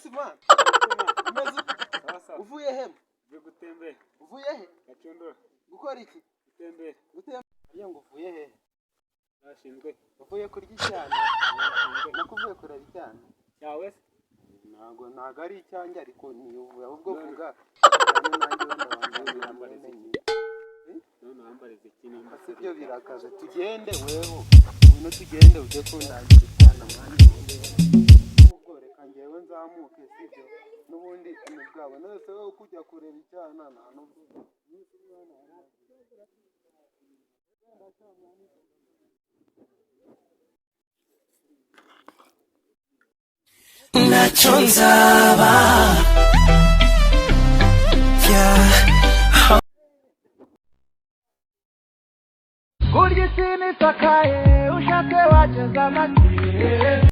Yes man. Umeze ute? Uvuye he? Gutembera. Uvuye he? Gacundura. Gukora iki? Gutembera. Ariya ngo uvuye he? Nashinzwe. Uvuye kurya icyana? Nakuvuye kurara icyana? Cyawe se? Ntago ari icyanjye ariko ni uvuye ahubwo vuga. None wambarize ikintu mbase ibyo birakaze tugende weho. Uno tugende ujye kundangira icyana mwana. Reka njyewe nzamuke sibyo n'ubundi umugabo nose wowe kujya kureba icyana nta nubwo ntacyo nzaba kurya isi nisakaye ushake wageza amatire